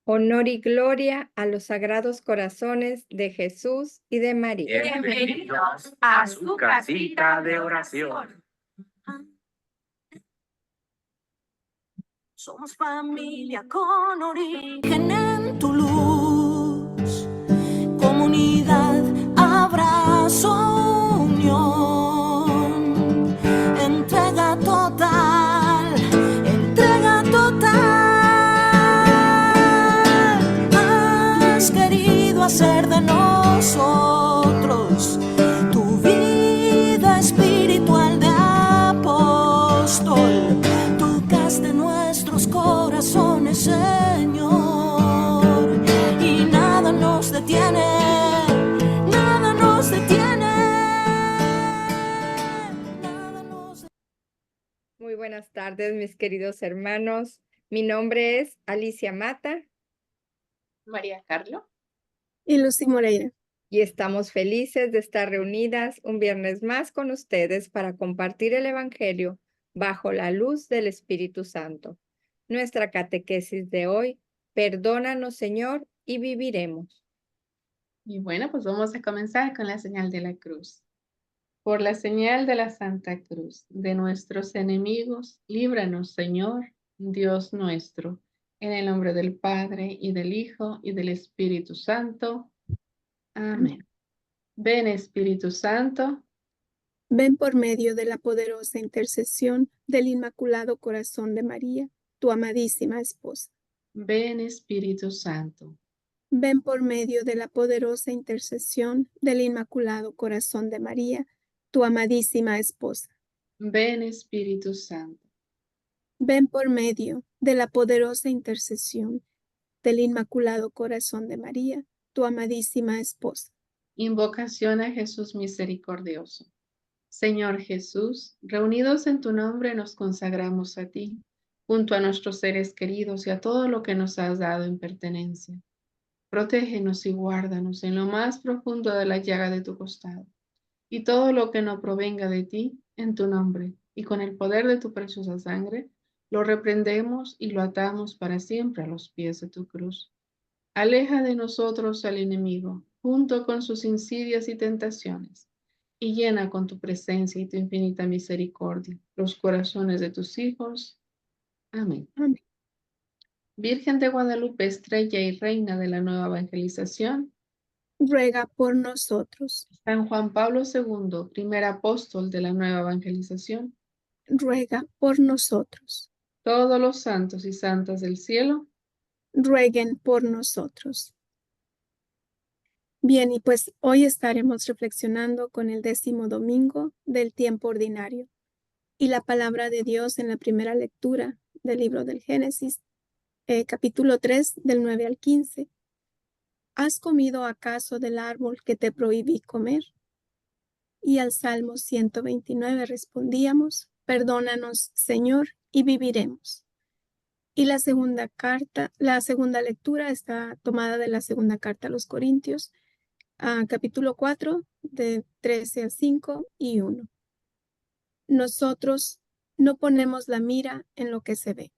Honor y gloria a los sagrados corazones de Jesús y de María. Bienvenidos a su casita de oración. Somos familia con origen en tu luz, comunidad, abrazo, unión, entrega total, entrega total. Has querido hacer de nosotros tu vida espiritual de apóstol. Tocaste nuestros corazones, Señor, y nada nos detiene, nada nos detiene, nada nos detiene. Muy buenas tardes, mis queridos hermanos. Mi nombre es Alicia Mata María Carlo. Y Lucy Moreira. y estamos felices de estar reunidas un viernes más con ustedes para compartir el Evangelio bajo la luz del Espíritu Santo. Nuestra catequesis de hoy: perdónanos, Señor, y viviremos. Y bueno, pues vamos a comenzar con la señal de la cruz. Por la señal de la Santa Cruz, de nuestros enemigos, líbranos, Señor, Dios nuestro, en el nombre del Padre, y del Hijo, y del Espíritu Santo. Amén. Ven, Espíritu Santo. Ven por medio de la poderosa intercesión del Inmaculado Corazón de María, tu amadísima esposa. Ven, Espíritu Santo. Ven por medio de la poderosa intercesión del Inmaculado Corazón de María, tu amadísima esposa. Ven, Espíritu Santo. Ven por medio de la poderosa intercesión del Inmaculado Corazón de María, tu amadísima esposa. Invocación a Jesús misericordioso. Señor Jesús, reunidos en tu nombre nos consagramos a ti, junto a nuestros seres queridos y a todo lo que nos has dado en pertenencia. Protégenos y guárdanos en lo más profundo de la llaga de tu costado, y todo lo que no provenga de ti, en tu nombre, y con el poder de tu preciosa sangre, lo reprendemos y lo atamos para siempre a los pies de tu cruz. Aleja de nosotros al enemigo, junto con sus insidias y tentaciones, y llena con tu presencia y tu infinita misericordia los corazones de tus hijos. Amén. Amén. Virgen de Guadalupe, estrella y reina de la nueva evangelización. Ruega por nosotros. San Juan Pablo II, primer apóstol de la nueva evangelización. Ruega por nosotros. Todos los santos y santas del cielo. Rueguen por nosotros. Bien, y pues hoy estaremos reflexionando con el 10º domingo del tiempo ordinario y la palabra de Dios en la primera lectura del libro del Génesis, capítulo 3, del 9 al 15. ¿Has comido acaso del árbol que te prohibí comer? Y al Salmo 129 respondíamos: perdónanos, Señor, y viviremos. Y la segunda lectura está tomada de la segunda carta a los Corintios, capítulo 4, de 13 al 5 y 1. Nosotros no ponemos la mira en lo que se ve.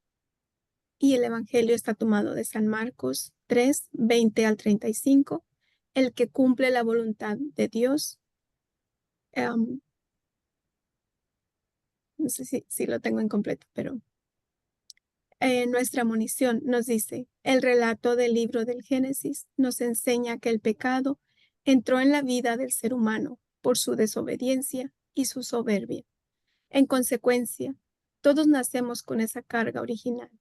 Y el Evangelio está tomado de San Marcos 3, 20 al 35. El que cumple la voluntad de Dios. No sé si lo tengo incompleto, pero nuestra munición nos dice: el relato del libro del Génesis nos enseña que el pecado entró en la vida del ser humano por su desobediencia y su soberbia. En consecuencia, todos nacemos con esa carga original.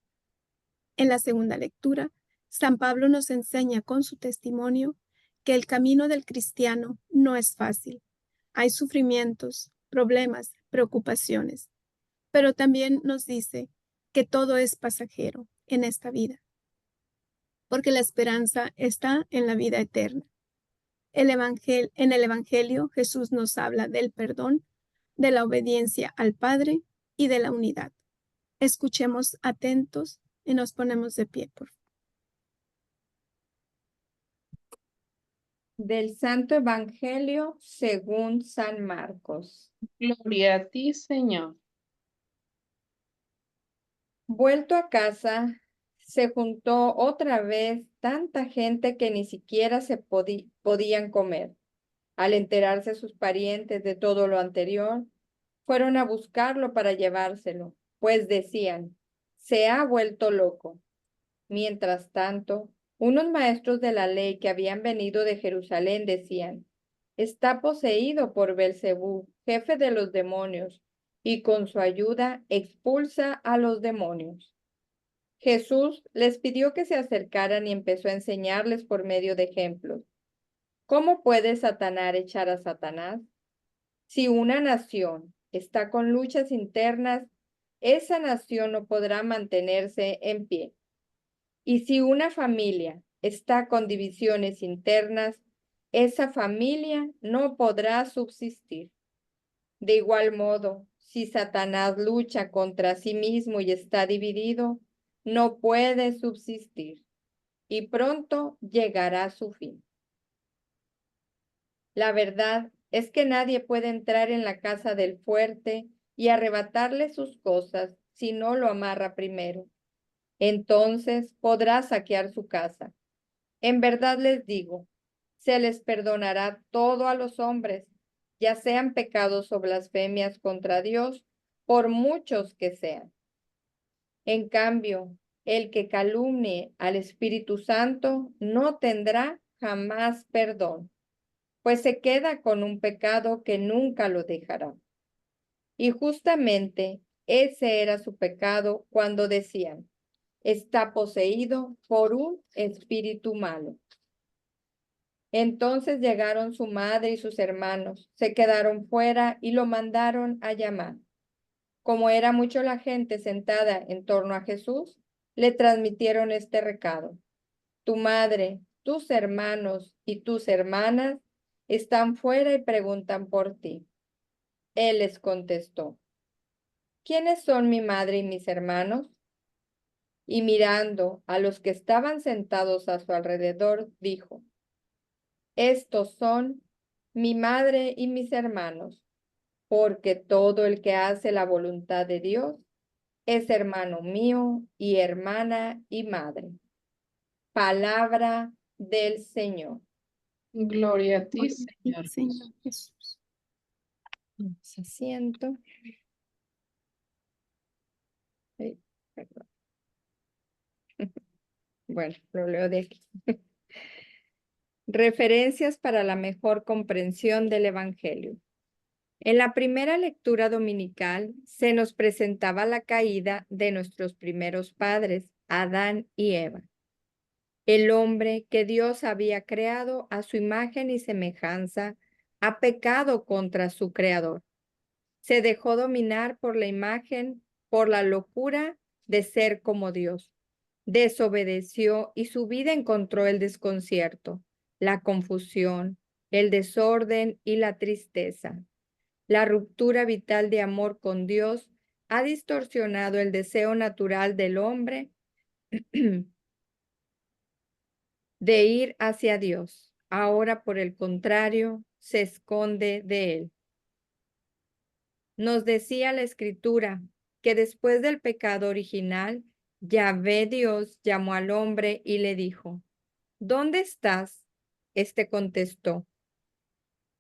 En la segunda lectura, San Pablo nos enseña con su testimonio que el camino del cristiano no es fácil. Hay sufrimientos, problemas, preocupaciones, pero también nos dice que todo es pasajero en esta vida, porque la esperanza está en la vida eterna. En el Evangelio, Jesús nos habla del perdón, de la obediencia al Padre y de la unidad. Escuchemos atentos y nos ponemos de pie, por favor. Del Santo Evangelio según San Marcos. Gloria a ti, Señor. Vuelto a casa, se juntó otra vez tanta gente que ni siquiera se podían comer. Al enterarse sus parientes de todo lo anterior, fueron a buscarlo para llevárselo, pues decían, se ha vuelto loco. Mientras tanto, unos maestros de la ley que habían venido de Jerusalén decían, está poseído por Belcebú, jefe de los demonios, y con su ayuda expulsa a los demonios. Jesús les pidió que se acercaran y empezó a enseñarles por medio de ejemplos. ¿Cómo puede Satanás echar a Satanás? Si una nación está con luchas internas, esa nación no podrá mantenerse en pie. Y si una familia está con divisiones internas, esa familia no podrá subsistir. De igual modo, si Satanás lucha contra sí mismo y está dividido, no puede subsistir y pronto llegará a su fin. La verdad es que nadie puede entrar en la casa del fuerte y arrebatarle sus cosas si no lo amarra primero. Entonces podrá saquear su casa. En verdad les digo, se les perdonará todo a los hombres, ya sean pecados o blasfemias contra Dios, por muchos que sean. En cambio, el que calumnie al Espíritu Santo no tendrá jamás perdón, pues se queda con un pecado que nunca lo dejará. Y justamente ese era su pecado cuando decían, está poseído por un espíritu malo. Entonces llegaron su madre y sus hermanos, se quedaron fuera y lo mandaron a llamar. Como era mucho la gente sentada en torno a Jesús, le transmitieron este recado. Tu madre, tus hermanos y tus hermanas están fuera y preguntan por ti. Él les contestó, ¿quiénes son mi madre y mis hermanos? Y mirando a los que estaban sentados a su alrededor, dijo, estos son mi madre y mis hermanos, porque todo el que hace la voluntad de Dios es hermano mío y hermana y madre. Palabra del Señor. Gloria a ti, Señor. Señor Jesús. Se asiento. Ay, perdón. Bueno, lo leo de aquí. Referencias para la mejor comprensión del Evangelio. En la primera lectura dominical se nos presentaba la caída de nuestros primeros padres, Adán y Eva. El hombre que Dios había creado a su imagen y semejanza ha pecado contra su creador. Se dejó dominar por la imagen, por la locura de ser como Dios. Desobedeció y su vida encontró el desconcierto, la confusión, el desorden y la tristeza. La ruptura vital de amor con Dios ha distorsionado el deseo natural del hombre de ir hacia Dios. Ahora, por el contrario, se esconde de él. Nos decía la Escritura que después del pecado original, Yahvé Dios llamó al hombre y le dijo, ¿dónde estás? Este contestó,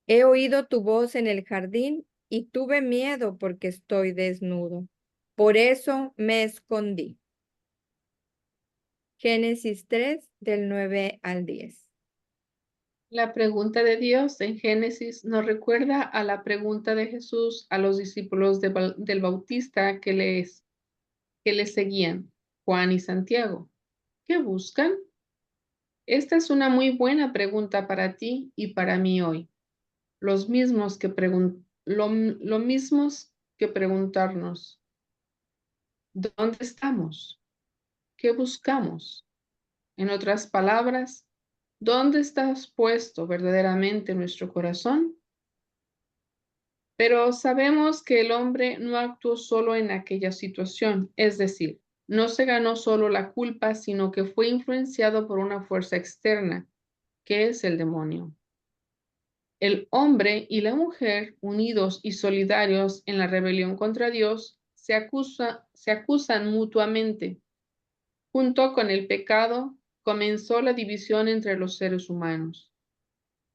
he oído tu voz en el jardín y tuve miedo porque estoy desnudo. Por eso me escondí. Génesis 3, del 9 al 10. La pregunta de Dios en Génesis nos recuerda a la pregunta de Jesús a los discípulos del Bautista que les seguían, Juan y Santiago. ¿Qué buscan? Esta es una muy buena pregunta para ti y para mí hoy. Lo mismos que preguntarnos, ¿dónde estamos? ¿Qué buscamos? En otras palabras, ¿dónde estás puesto verdaderamente nuestro corazón? Pero sabemos que el hombre no actuó solo en aquella situación, es decir, no se ganó solo la culpa, sino que fue influenciado por una fuerza externa, que es el demonio. El hombre y la mujer, unidos y solidarios en la rebelión contra Dios, se acusan mutuamente. Junto con el pecado, comenzó la división entre los seres humanos.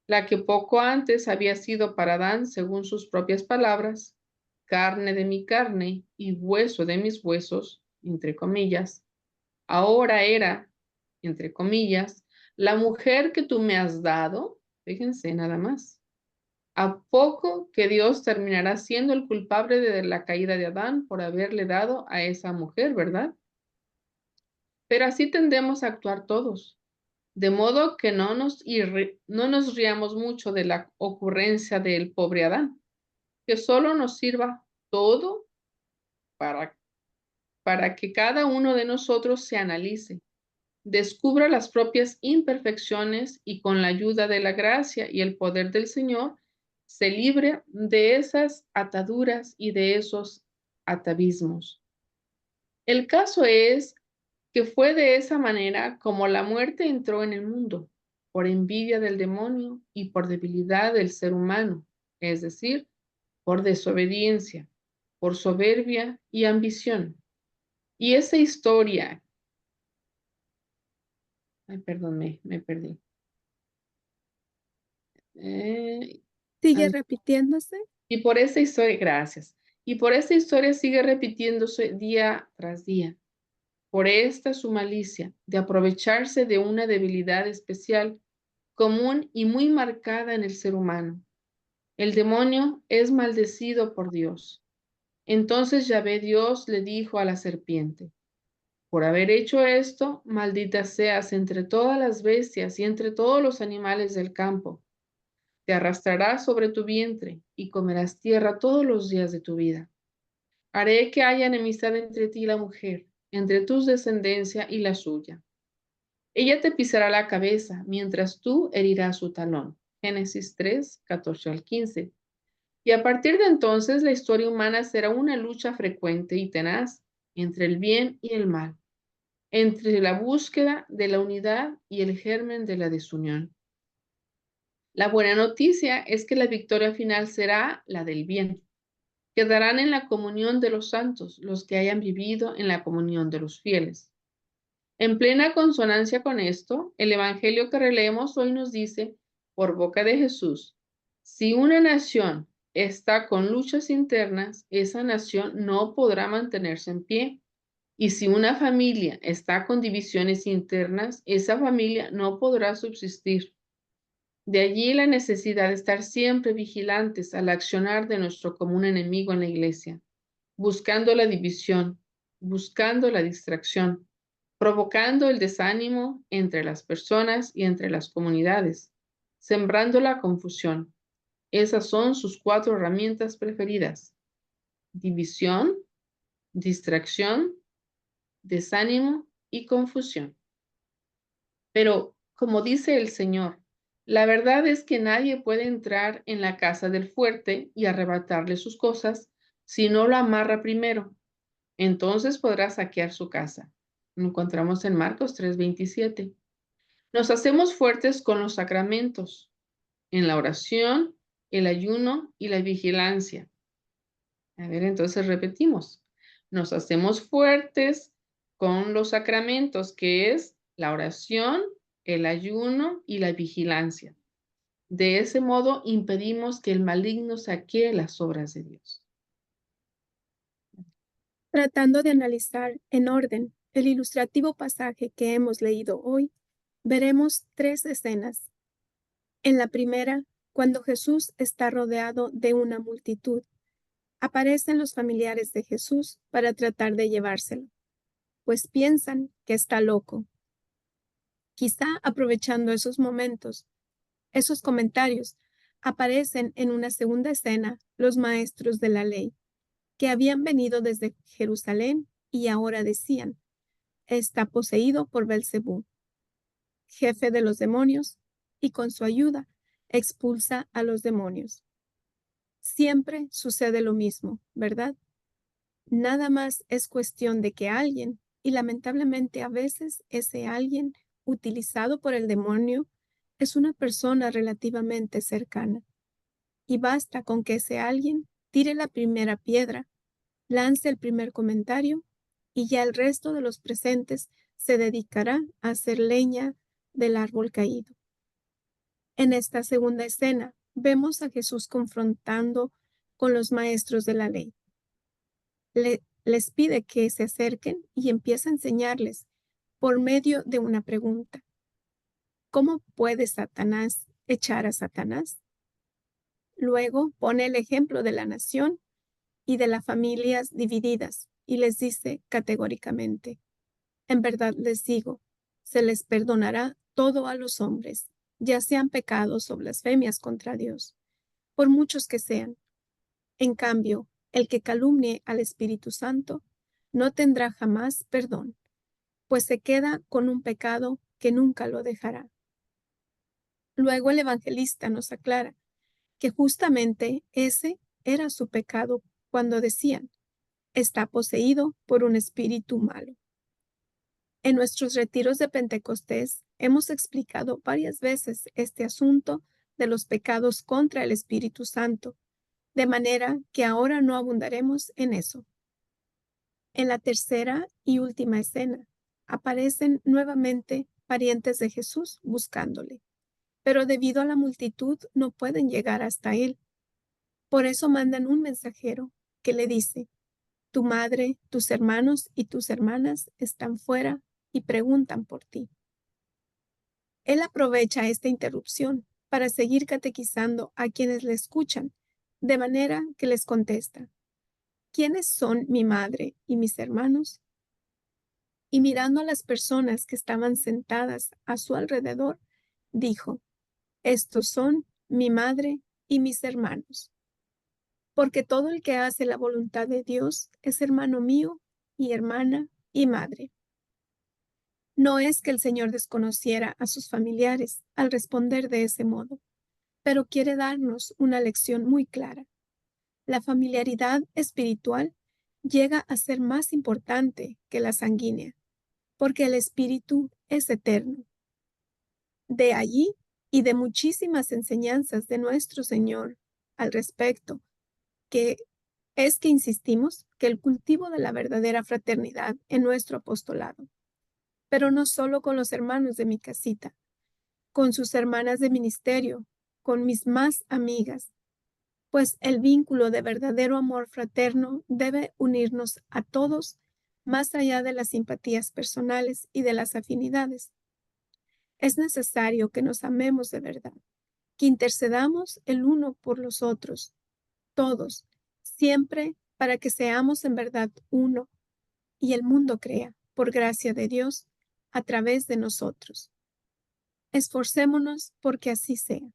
La que poco antes había sido para Adán, según sus propias palabras, carne de mi carne y hueso de mis huesos, entre comillas, ahora era, entre comillas, la mujer que tú me has dado, fíjense nada más. ¿A poco que Dios terminará siendo el culpable de la caída de Adán por haberle dado a esa mujer, verdad? Pero así tendemos a actuar todos, de modo que no nos riamos mucho de la ocurrencia del pobre Adán, que solo nos sirva todo para que cada uno de nosotros se analice, descubra las propias imperfecciones y con la ayuda de la gracia y el poder del Señor, se libre de esas ataduras y de esos atavismos. El caso es que fue de esa manera como la muerte entró en el mundo, por envidia del demonio y por debilidad del ser humano, es decir, por desobediencia, por soberbia y ambición. Y esa historia, ay, perdón, me perdí. Sigue repitiéndose. Y por esa historia, gracias. Y por esa historia sigue repitiéndose día tras día. Por esta su malicia de aprovecharse de una debilidad especial, común y muy marcada en el ser humano. El demonio es maldecido por Dios. Entonces Yahvé Dios le dijo a la serpiente: por haber hecho esto, maldita seas entre todas las bestias y entre todos los animales del campo. Te arrastrarás sobre tu vientre y comerás tierra todos los días de tu vida. Haré que haya enemistad entre ti y la mujer, entre tu descendencia y la suya. Ella te pisará la cabeza, mientras tú herirás su talón. Génesis 3, 14 al 15. Y a partir de entonces la historia humana será una lucha frecuente y tenaz entre el bien y el mal, entre la búsqueda de la unidad y el germen de la desunión. La buena noticia es que la victoria final será la del bien. Quedarán en la comunión de los santos los que hayan vivido en la comunión de los fieles. En plena consonancia con esto, el Evangelio que releemos hoy nos dice, por boca de Jesús, si una nación está con luchas internas, esa nación no podrá mantenerse en pie. Y si una familia está con divisiones internas, esa familia no podrá subsistir. De allí la necesidad de estar siempre vigilantes al accionar de nuestro común enemigo en la iglesia, buscando la división, buscando la distracción, provocando el desánimo entre las personas y entre las comunidades, sembrando la confusión. Esas son sus 4 herramientas preferidas: división, distracción, desánimo y confusión. Pero, como dice el Señor, la verdad es que nadie puede entrar en la casa del fuerte y arrebatarle sus cosas si no lo amarra primero. Entonces podrá saquear su casa. Lo encontramos en Marcos 3:27. Nos hacemos fuertes con los sacramentos, en la oración, el ayuno y la vigilancia. A ver, entonces repetimos. Nos hacemos fuertes con los sacramentos, que es la oración, el ayuno y la vigilancia. De ese modo impedimos que el maligno saquee las obras de Dios. Tratando de analizar en orden el ilustrativo pasaje que hemos leído hoy, veremos 3 escenas. En la primera, cuando Jesús está rodeado de una multitud, aparecen los familiares de Jesús para tratar de llevárselo, pues piensan que está loco. Quizá aprovechando esos momentos, esos comentarios, aparecen en una segunda escena los maestros de la ley, que habían venido desde Jerusalén y ahora decían: está poseído por Belcebú, jefe de los demonios, y con su ayuda expulsa a los demonios. Siempre sucede lo mismo, ¿verdad? Nada más es cuestión de que alguien, y lamentablemente a veces ese alguien utilizado por el demonio, es una persona relativamente cercana. Y basta con que ese alguien tire la primera piedra, lance el primer comentario y ya el resto de los presentes se dedicará a hacer leña del árbol caído. En esta segunda escena, vemos a Jesús confrontando con los maestros de la ley. Les pide que se acerquen y empieza a enseñarles por medio de una pregunta. ¿Cómo puede Satanás echar a Satanás? Luego pone el ejemplo de la nación y de las familias divididas y les dice categóricamente, en verdad les digo, se les perdonará todo a los hombres, ya sean pecados o blasfemias contra Dios, por muchos que sean. En cambio, el que calumnie al Espíritu Santo no tendrá jamás perdón, pues se queda con un pecado que nunca lo dejará. Luego el evangelista nos aclara que justamente ese era su pecado cuando decían, está poseído por un espíritu malo. En nuestros retiros de Pentecostés hemos explicado varias veces este asunto de los pecados contra el Espíritu Santo, de manera que ahora no abundaremos en eso. En la tercera y última escena, aparecen nuevamente parientes de Jesús buscándole, pero debido a la multitud no pueden llegar hasta él. Por eso mandan un mensajero que le dice, tu madre, tus hermanos y tus hermanas están fuera y preguntan por ti. Él aprovecha esta interrupción para seguir catequizando a quienes le escuchan, de manera que les contesta, ¿quiénes son mi madre y mis hermanos? Y mirando a las personas que estaban sentadas a su alrededor, dijo, estos son mi madre y mis hermanos. Porque todo el que hace la voluntad de Dios es hermano mío y hermana y madre. No es que el Señor desconociera a sus familiares al responder de ese modo, pero quiere darnos una lección muy clara. La familiaridad espiritual llega a ser más importante que la sanguínea, porque el espíritu es eterno. De allí y de muchísimas enseñanzas de nuestro Señor al respecto, que insistimos que el cultivo de la verdadera fraternidad en nuestro apostolado, pero no solo con los hermanos de mi casita, con sus hermanas de ministerio, con mis más amigas, pues el vínculo de verdadero amor fraterno debe unirnos a todos más allá de las simpatías personales y de las afinidades. Es necesario que nos amemos de verdad, que intercedamos el uno por los otros, todos, siempre para que seamos en verdad uno y el mundo crea, por gracia de Dios, a través de nosotros. Esforcémonos porque así sea.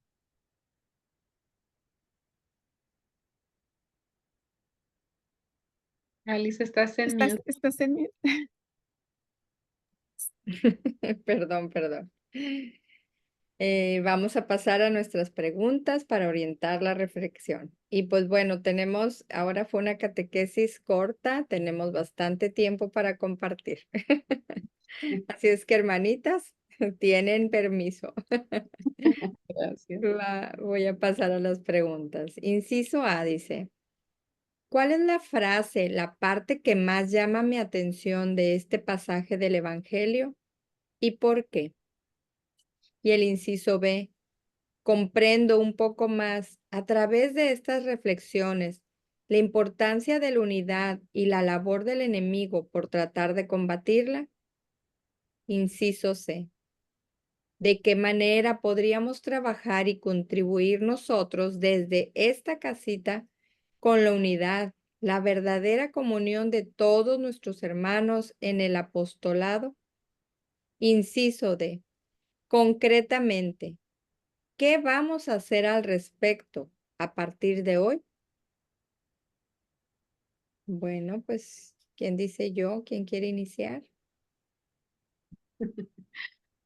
Alice, estás en mute. Estás en mute. Perdón. Vamos a pasar a nuestras preguntas para orientar la reflexión. Y pues bueno, ahora fue una catequesis corta, tenemos bastante tiempo para compartir. Así es que, hermanitas, tienen permiso. Gracias. Voy a pasar a las preguntas. Inciso A dice, ¿cuál es la frase, la parte que más llama mi atención de este pasaje del Evangelio y por qué? Y el inciso B, comprendo un poco más a través de estas reflexiones la importancia de la unidad y la labor del enemigo por tratar de combatirla. Inciso C, ¿de qué manera podríamos trabajar y contribuir nosotros desde esta casita con la unidad, la verdadera comunión de todos nuestros hermanos en el apostolado? Inciso D, concretamente, ¿qué vamos a hacer al respecto a partir de hoy? Bueno, pues, ¿quién dice yo? ¿Quién quiere iniciar?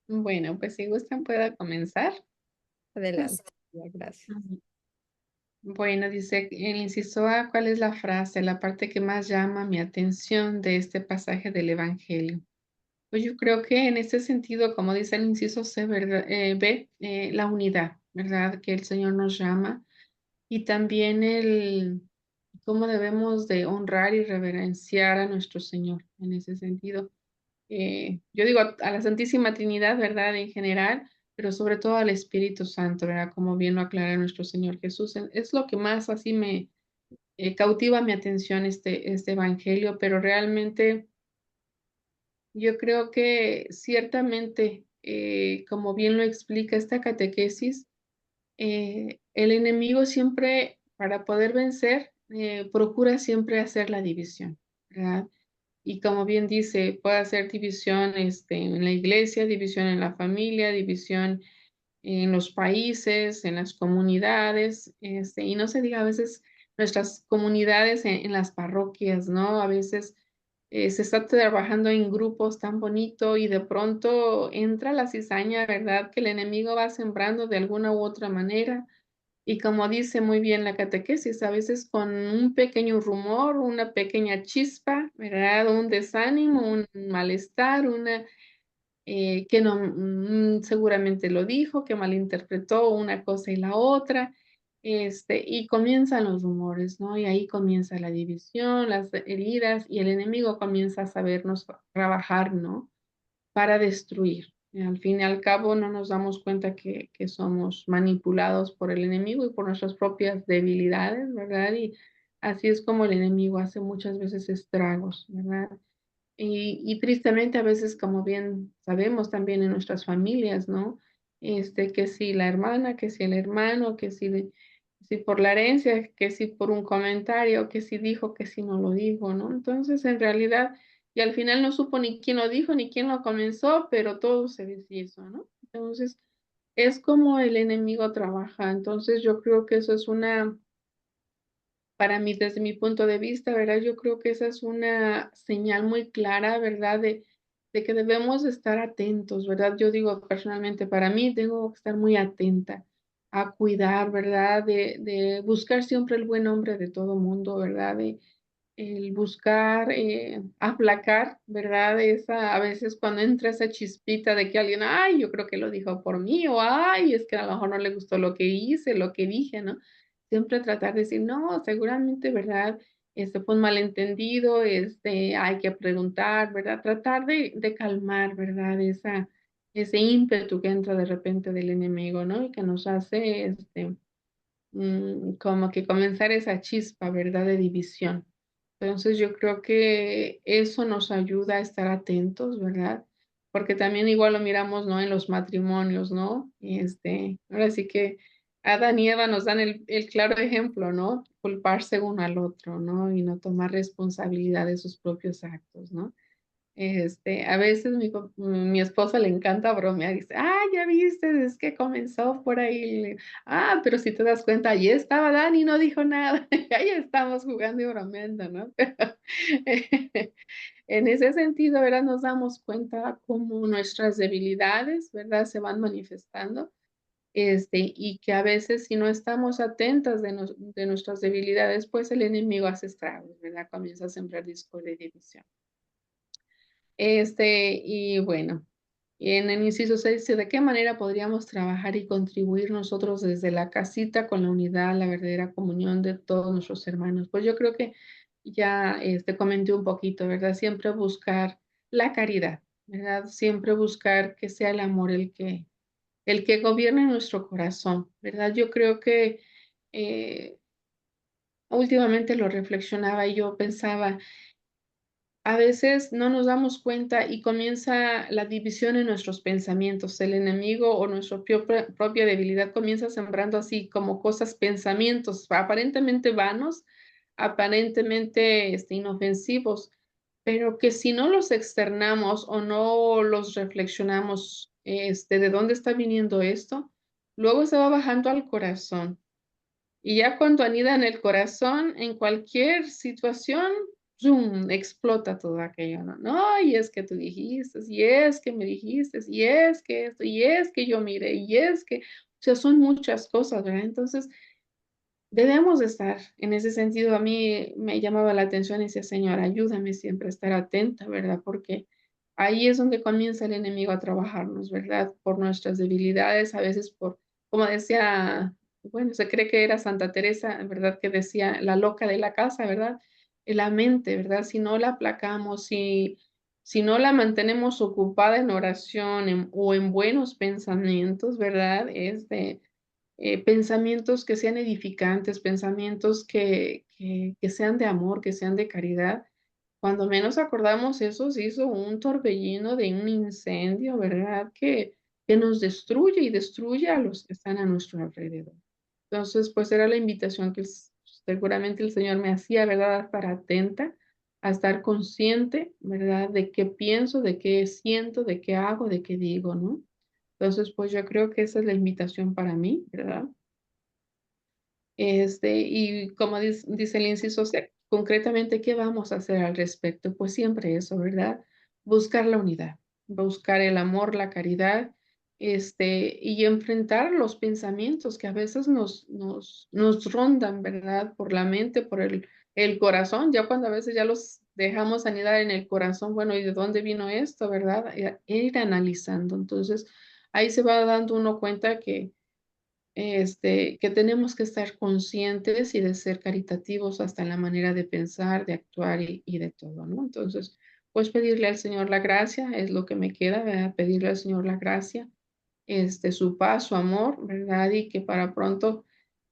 Bueno, pues si gustan, pueda comenzar. Adelante. Gracias. Bueno, dice el inciso A, ¿cuál es la frase, la parte que más llama mi atención de este pasaje del Evangelio? Pues yo creo que en este sentido, como dice el inciso C, ¿verdad? B, la unidad, ¿verdad? Que el Señor nos llama y también cómo debemos de honrar y reverenciar a nuestro Señor en ese sentido. Yo digo a la Santísima Trinidad, ¿verdad? En general, pero sobre todo al Espíritu Santo, ¿verdad? Como bien lo aclara nuestro Señor Jesús. Es lo que más así me cautiva mi atención este evangelio, pero realmente yo creo que ciertamente, como bien lo explica esta catequesis, el enemigo siempre, para poder vencer, procura siempre hacer la división, ¿verdad? Y como bien dice, puede hacer división en la iglesia, división en la familia, división en los países, en las comunidades, y no se diga a veces nuestras comunidades en las parroquias, ¿no? A veces se está trabajando en grupos tan bonito y de pronto entra la cizaña, ¿verdad? Que el enemigo va sembrando de alguna u otra manera. Y como dice muy bien la catequesis, a veces con un pequeño rumor, una pequeña chispa, ¿verdad? Un desánimo, un malestar, una que no, seguramente lo dijo, que malinterpretó una cosa y la otra, y comienzan los rumores, ¿no? Y ahí comienza la división, las heridas, y el enemigo comienza a sabernos trabajar, ¿no? Para destruir. Al fin y al cabo no nos damos cuenta que somos manipulados por el enemigo y por nuestras propias debilidades, ¿verdad? Y así es como el enemigo hace muchas veces estragos, ¿verdad? Y tristemente a veces, como bien sabemos también en nuestras familias, ¿no? Que si la hermana, que si el hermano, si por la herencia, que si por un comentario, que si dijo, que si no lo dijo, ¿no? Entonces, en realidad, y al final no supo ni quién lo dijo, ni quién lo comenzó, pero todo se deshizo, ¿no? Entonces, es como el enemigo trabaja. Entonces, yo creo que eso es para mí, desde mi punto de vista, ¿verdad? Yo creo que esa es una señal muy clara, ¿verdad? De que debemos estar atentos, ¿verdad? Yo digo personalmente, para mí tengo que estar muy atenta a cuidar, ¿verdad? De buscar siempre el buen nombre de todo mundo, ¿verdad? El buscar aplacar, ¿verdad? A veces cuando entra esa chispita de que alguien, ay, yo creo que lo dijo por mí, o ay, es que a lo mejor no le gustó lo que hice, lo que dije, ¿no? Siempre tratar de decir, no, seguramente, ¿verdad? Fue un malentendido, hay que preguntar, ¿verdad? Tratar de calmar, ¿verdad? Ese ímpetu que entra de repente del enemigo, ¿no? Y que nos hace, como que comenzar esa chispa, ¿verdad? De división. Entonces, yo creo que eso nos ayuda a estar atentos, ¿verdad? Porque también igual lo miramos, ¿no? En los matrimonios, ¿no? Ahora sí que Adán y Eva nos dan el claro ejemplo, ¿no? Culparse uno al otro, ¿no? Y no tomar responsabilidad de sus propios actos, ¿no? A veces mi esposo le encanta bromear, dice: "Ah, ya viste, es que comenzó por ahí". Pero si te das cuenta, allí estaba Dani, no dijo nada, ahí estamos jugando y bromeando, ¿no? En ese sentido, ¿verdad? Nos damos cuenta cómo nuestras debilidades, ¿verdad? Se van manifestando, y que a veces si no estamos atentas de nuestras debilidades, pues el enemigo hace estragos, ¿verdad? Comienza a sembrar discordia y división. Y bueno, en el inciso 6 dice: "¿De qué manera podríamos trabajar y contribuir nosotros desde la casita con la unidad, la verdadera comunión de todos nuestros hermanos?". Pues yo creo que ya, comenté un poquito, ¿verdad? Siempre buscar la caridad, ¿verdad? Siempre buscar que sea el amor el que gobierne nuestro corazón, ¿verdad? Yo creo que, eh, últimamente lo reflexionaba y yo pensaba, a veces no nos damos cuenta y comienza la división en nuestros pensamientos. El enemigo o nuestra propia debilidad comienza sembrando así como cosas, pensamientos aparentemente vanos, aparentemente inofensivos, pero que si no los externamos o no los reflexionamos, de dónde está viniendo esto, luego se va bajando al corazón. Y ya cuando anida en el corazón, en cualquier situación, ¡zum!, explota todo aquello, ¿no? No, y es que tú dijiste, y es que me dijiste, y es que esto, y es que yo miré, y es que, o sea, son muchas cosas, ¿verdad? Entonces, debemos de estar, en ese sentido, a mí me llamaba la atención y decía: "Señor, ayúdame siempre a estar atenta", ¿verdad? Porque ahí es donde comienza el enemigo a trabajarnos, ¿verdad? Por nuestras debilidades, a veces como decía bueno, se cree que era Santa Teresa, ¿verdad? Que decía la loca de la casa, ¿verdad? La mente, ¿verdad? Si no la aplacamos, si no la mantenemos ocupada en oración o en buenos pensamientos, ¿verdad? Pensamientos que sean edificantes, pensamientos que sean de amor, que sean de caridad. Cuando menos acordamos eso, se hizo un torbellino de un incendio, ¿verdad? Que nos destruye y destruye a los que están a nuestro alrededor. Entonces, pues era la invitación que seguramente el Señor me hacía, ¿verdad? A estar atenta, a estar consciente, ¿verdad? De qué pienso, de qué siento, de qué hago, de qué digo, ¿no? Entonces, pues yo creo que esa es la invitación para mí, ¿verdad? Y como dice el inciso C, concretamente, ¿qué vamos a hacer al respecto? Pues siempre eso, ¿verdad? Buscar la unidad, buscar el amor, la caridad, y enfrentar los pensamientos que a veces nos rondan, ¿verdad? Por la mente, por el corazón, ya cuando a veces ya los dejamos anidar en el corazón, bueno, ¿y de dónde vino esto, verdad? Ir analizando. Entonces, ahí se va dando uno cuenta que tenemos que estar conscientes y de ser caritativos hasta en la manera de pensar, de actuar y de todo, ¿no? Entonces, pues pedirle al Señor la gracia es lo que me queda, ¿verdad? Pedirle al Señor la gracia, su paz, su amor, ¿verdad? Y que para pronto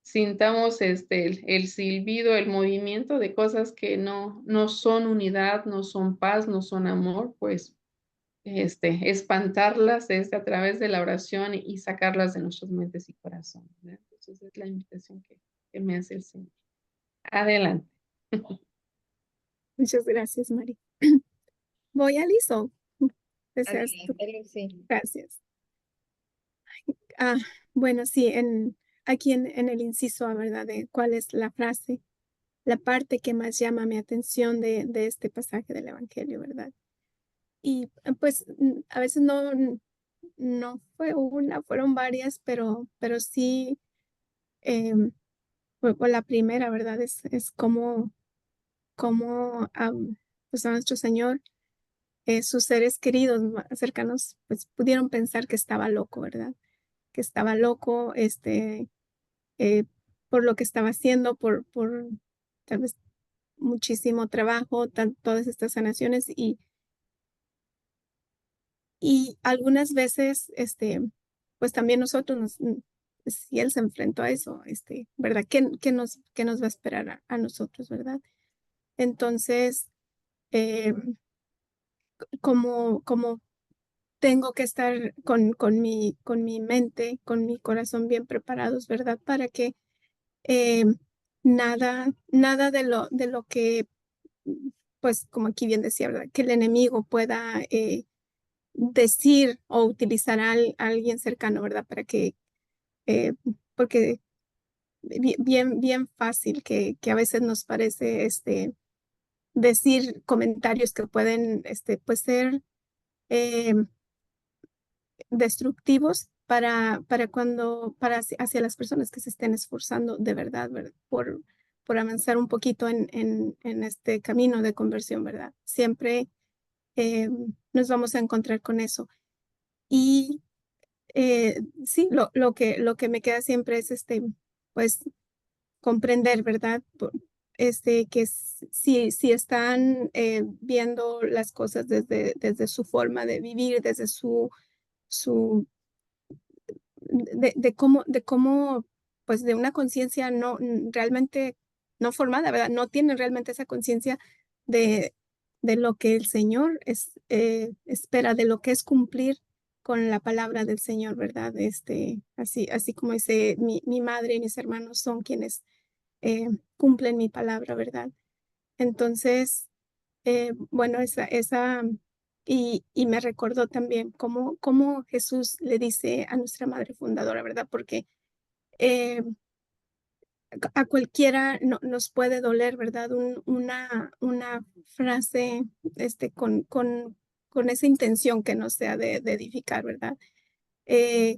sintamos el silbido, el movimiento de cosas que no son unidad, no son paz, no son amor, pues espantarlas a través de la oración y sacarlas de nuestras mentes y corazones, ¿verdad? Entonces es la invitación que me hace el Señor. Adelante. Muchas gracias, Mari. Voy a Lizo. ¿Deseas tú? Adelante, Lucy. Gracias. Ah, bueno, sí, aquí en el inciso A, ¿verdad? De cuál es la frase, la parte que más llama mi atención de este pasaje del Evangelio, ¿verdad? Y pues a veces no fue una, fueron varias, pero sí, fue la primera, ¿verdad? Es como pues a nuestro Señor, sus seres queridos más cercanos, pues pudieron pensar que estaba loco, ¿verdad? Que estaba loco, eh, por lo que estaba haciendo, por tal vez muchísimo trabajo, todas estas sanaciones y algunas veces, pues también nosotros si él se enfrentó a eso, ¿verdad? ¿Qué nos va a esperar a nosotros, verdad? Entonces, eh, como tengo que estar con mi mente, con mi corazón bien preparados, ¿verdad? Para que eh, nada de lo que, pues como aquí bien decía, ¿verdad? Que el enemigo pueda decir o utilizar a alguien cercano, ¿verdad? Eh, porque bien fácil que a veces nos parece decir comentarios que pueden pues ser eh, destructivos hacia las personas que se estén esforzando de verdad, ¿verdad? Por avanzar un poquito en este camino de conversión, ¿verdad? Siempre eh, nos vamos a encontrar con eso. Y sí, lo que me queda siempre es pues comprender, ¿verdad? Que si están viendo las cosas desde su forma de vivir, desde su de cómo, pues de una conciencia realmente no formada, ¿verdad? No tienen realmente esa conciencia de, de lo que el Señor espera, de lo que es cumplir con la palabra del Señor, ¿verdad? Así como dice mi madre y mis hermanos son quienes cumplen mi palabra, ¿verdad? Entonces, bueno, y me recordó también cómo Jesús le dice a nuestra madre fundadora, ¿verdad? Porque eh, a cualquiera nos puede doler, ¿verdad? Una frase con esa intención que no sea de edificar, ¿verdad? Eh,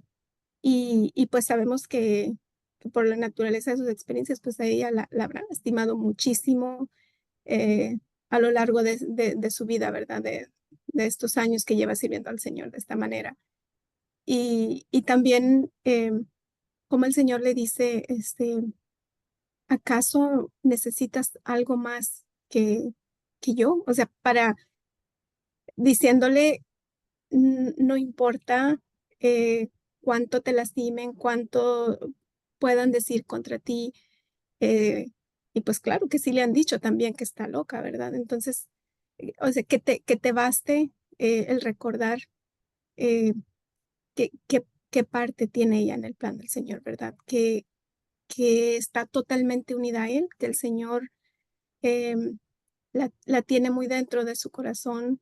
y pues sabemos que por la naturaleza de sus experiencias, pues a ella la habrá estimado muchísimo eh, a lo largo de su vida, ¿verdad? De estos años que lleva sirviendo al Señor de esta manera. Y también como el Señor le dice, ¿acaso necesitas algo más que yo? O sea, diciéndole, no importa cuánto te lastimen, cuánto puedan decir contra ti. eh, y pues claro que sí le han dicho también que está loca, ¿verdad? Entonces, o sea, que te baste el recordar eh, qué parte tiene ella en el plan del Señor, ¿verdad? Que está totalmente unida a Él, que el Señor em, la tiene muy dentro de su corazón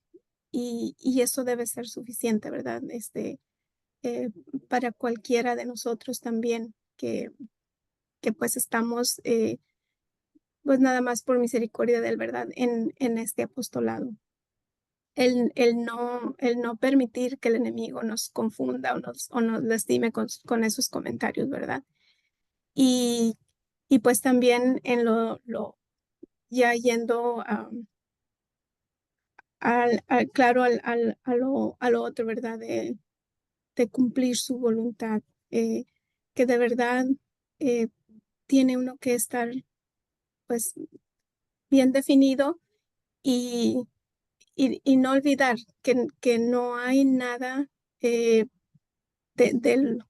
y eso debe ser suficiente, ¿verdad? Eh, para cualquiera de nosotros también, que pues estamos, pues nada más por misericordia de Él, ¿verdad? En este apostolado. El no permitir que el enemigo nos confunda o nos lastime con esos comentarios, ¿verdad? Y, y pues también en ya yendo claro, a lo otro, ¿verdad? De cumplir su voluntad, que de verdad eh, tiene uno que estar pues bien definido y, y no olvidar que no hay nada eh,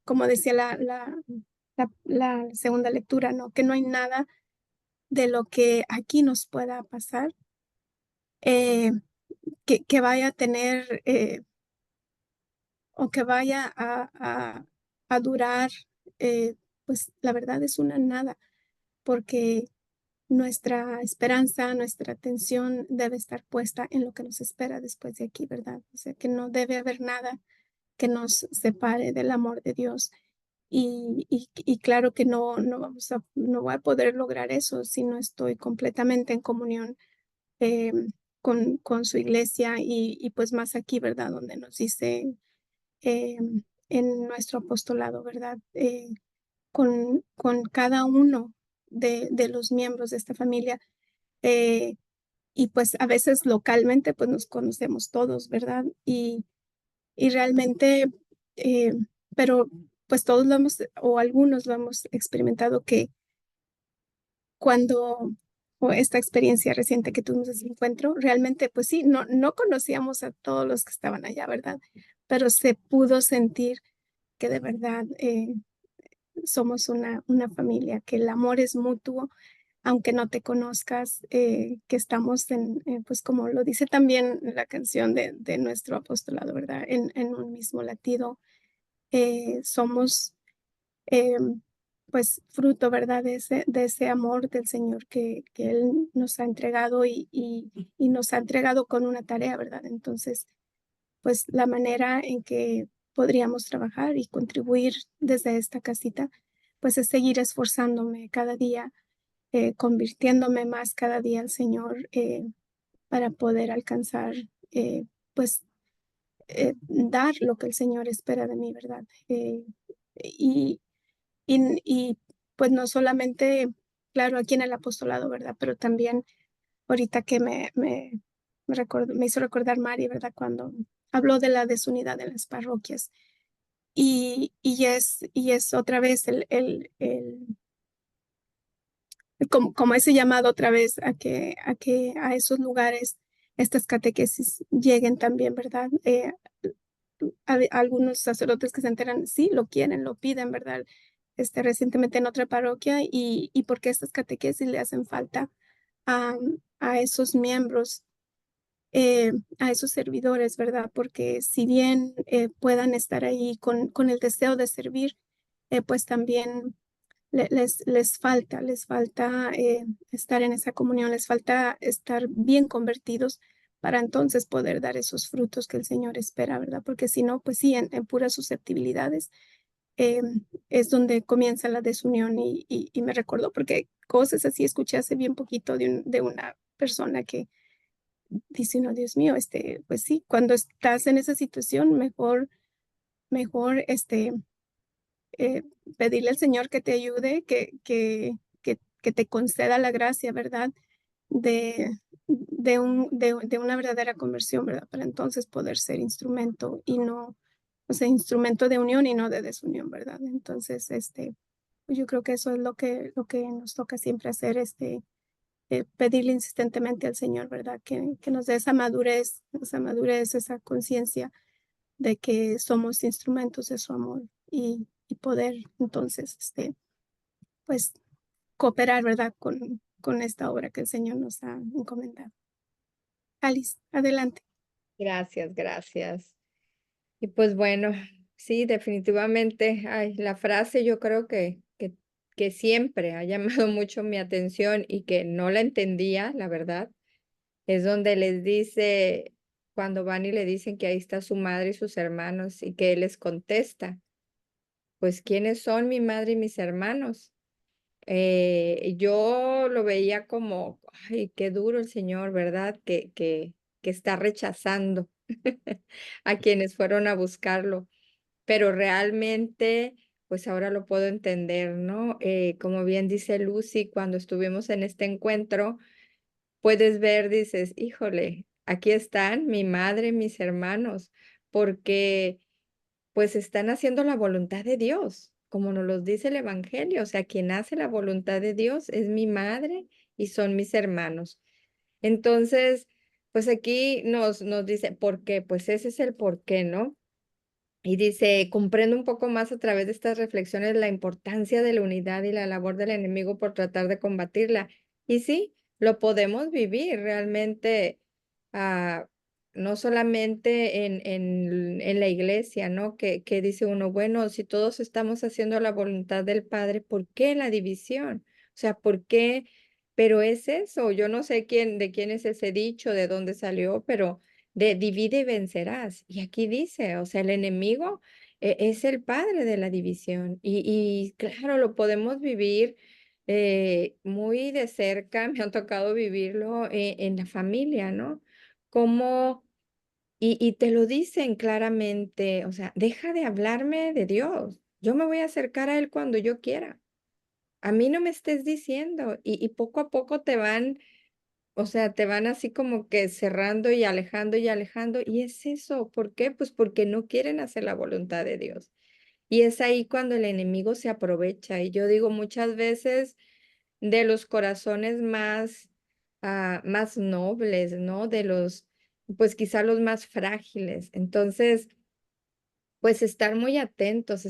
como decía la segunda lectura, ¿no? Que no hay nada de lo que aquí nos pueda pasar eh, que vaya a tener o que vaya a durar, pues la verdad es una nada, porque nuestra esperanza, nuestra atención debe estar puesta en lo que nos espera después de aquí, ¿verdad? O sea, que no debe haber nada que nos separe del amor de Dios. Y claro que no voy a poder lograr eso si no estoy completamente en comunión eh, con su iglesia y pues más aquí, ¿verdad? Donde nos dice eh, en nuestro apostolado, ¿verdad? Con cada uno de los miembros de esta familia. eh, y pues a veces localmente pues nos conocemos todos, ¿verdad? Y realmente, eh, pero pues todos lo hemos, o algunos lo hemos experimentado que cuando, o esta experiencia reciente que tuvimos ese encuentro, realmente pues sí, no conocíamos a todos los que estaban allá, ¿verdad? Pero se pudo sentir que de verdad somos una familia, que el amor es mutuo, aunque no te conozcas, que estamos pues como lo dice también la canción de nuestro apostolado, ¿verdad? En un mismo latido. Somos eh, pues fruto, ¿verdad? De ese amor del Señor que Él nos ha entregado y nos ha entregado con una tarea, ¿verdad? Entonces, pues la manera en que podríamos trabajar y contribuir desde esta casita, pues es seguir esforzándome cada día, convirtiéndome más cada día al Señor para poder alcanzar, pues, dar lo que el Señor espera de mí, ¿verdad? Y, y pues no solamente, claro, aquí en el apostolado, ¿verdad? Pero también ahorita que me hizo recordar Mari, ¿verdad? Cuando habló de la desunidad en las parroquias. Y es otra vez como ese llamado otra vez a esos lugares estas catequesis lleguen también, ¿verdad? Algunos sacerdotes que se enteran, sí, lo quieren, lo piden, ¿verdad? Recientemente en otra parroquia y porque estas catequesis le hacen falta a, a esos miembros, a esos servidores, ¿verdad? Porque si bien puedan estar ahí con el deseo de servir, pues también les falta estar en esa comunión, les falta estar bien convertidos para entonces poder dar esos frutos que el Señor espera, ¿verdad? Porque si no, pues sí, en puras susceptibilidades eh, es donde comienza la desunión y me recordó porque cosas así escuché hace bien poquito de una persona que dice, no, Dios mío, pues sí, cuando estás en esa situación, mejor, eh, pedirle al Señor que te ayude, que te conceda la gracia, ¿verdad? De una verdadera conversión, ¿verdad? Para entonces poder ser instrumento y no, o sea, instrumento de unión y no de desunión, ¿verdad? Entonces, pues yo creo que eso es lo que nos toca siempre hacer, pedirle insistentemente al Señor, ¿verdad? Que nos dé esa madurez, esa conciencia de que somos instrumentos de su amor y poder entonces, pues, cooperar, ¿verdad? Con esta obra que el Señor nos ha encomendado. Alice, adelante. Gracias, gracias. Y pues bueno, sí, definitivamente, ay, la frase yo creo que siempre ha llamado mucho mi atención y que no la entendía, la verdad, es donde les dice, cuando van y le dicen que ahí está su madre y sus hermanos y que él les contesta, pues ¿quiénes son mi madre y mis hermanos? Yo lo veía como, ay, qué duro el Señor, ¿verdad? Que está rechazando a quienes fueron a buscarlo, pero realmente, pues ahora lo puedo entender, ¿no? Como bien dice Lucy, cuando estuvimos en este encuentro, puedes ver, dices, híjole, aquí están mi madre, mis hermanos, porque pues están haciendo la voluntad de Dios, como nos lo dice el Evangelio, o sea, quien hace la voluntad de Dios es mi madre y son mis hermanos. Entonces, pues aquí nos dice, ¿por qué? Pues ese es el por qué, ¿no? Y dice, comprendo un poco más a través de estas reflexiones la importancia de la unidad y la labor del enemigo por tratar de combatirla. Y sí, lo podemos vivir realmente, ah, no solamente en la iglesia, ¿no? Que dice uno, bueno, si todos estamos haciendo la voluntad del Padre, ¿por qué la división? O sea, ¿por qué? Pero es eso, yo no sé de quién es ese dicho, de dónde salió, pero de divide y vencerás. Y aquí dice, o sea, el enemigo es el padre de la división. Y claro, lo podemos vivir muy de cerca, me ha tocado vivirlo en la familia, ¿no? Como, y te lo dicen claramente, o sea, deja de hablarme de Dios. Yo me voy a acercar a Él cuando yo quiera. A mí no me estés diciendo. Y poco a poco te van, o sea, te van así como que cerrando y alejando y alejando. Y es eso, ¿por qué? Pues porque no quieren hacer la voluntad de Dios. Y es ahí cuando el enemigo se aprovecha. Y yo digo muchas veces de los corazones más, más nobles, ¿no? De los, pues quizá los más frágiles. Entonces, pues estar muy atentos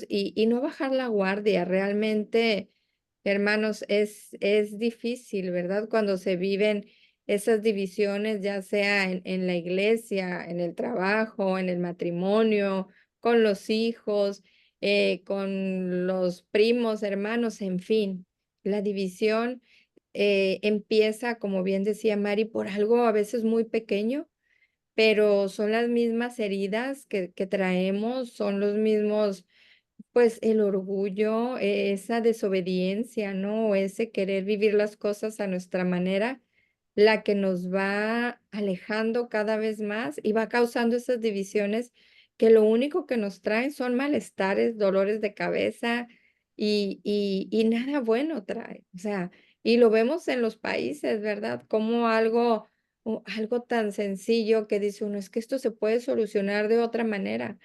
y no bajar la guardia. Realmente, hermanos, es difícil, ¿verdad? Cuando se viven esas divisiones, ya sea en la iglesia, en el trabajo, en el matrimonio, con los hijos, con los primos, hermanos, en fin. La división empieza, como bien decía Mari, por algo a veces muy pequeño, pero son las mismas heridas que traemos, son los mismos, pues el orgullo, esa desobediencia, ¿no? O ese querer vivir las cosas a nuestra manera, la que nos va alejando cada vez más y va causando esas divisiones que lo único que nos traen son malestares, dolores de cabeza y nada bueno trae. O sea, y lo vemos en los países, ¿verdad? Como algo tan sencillo que dice uno, es que esto se puede solucionar de otra manera.